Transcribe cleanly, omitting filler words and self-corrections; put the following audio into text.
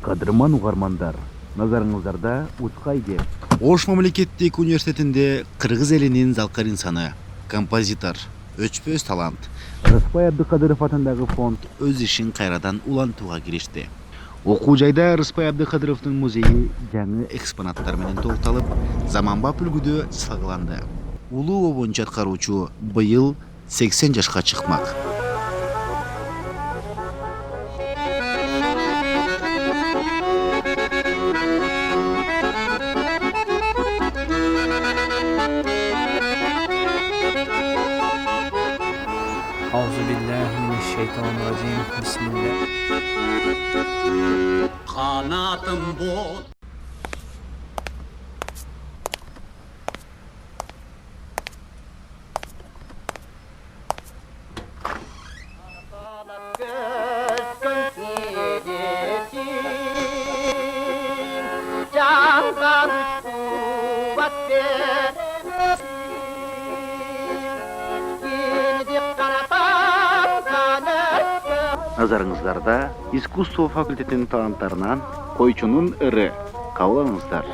Кадырман угармандар, назарыңыздарда Уткайде. Ош мамлекеттик университетинде кыргыз элинин залкар инсаны, композитор, өчпөз талант Рыспай Абдыкадыров атындагы фонд өз ишин кайрадан улантууга киришти. Окуу жайда Рыспай Абдыкадыровдун музейи жаңы экспонаттар менен толукталып, заманбап үлгүдө сакаланды. Улуу обончу аткаруучу быйыл 80 жашка чыкмак. Euzubillahimineşşeytanirracim. Bismillah. Kanatım bol. Назарыңыздарда искусство факультетинин таланттарынан койчунун ыры. Кабыл алыңыздар.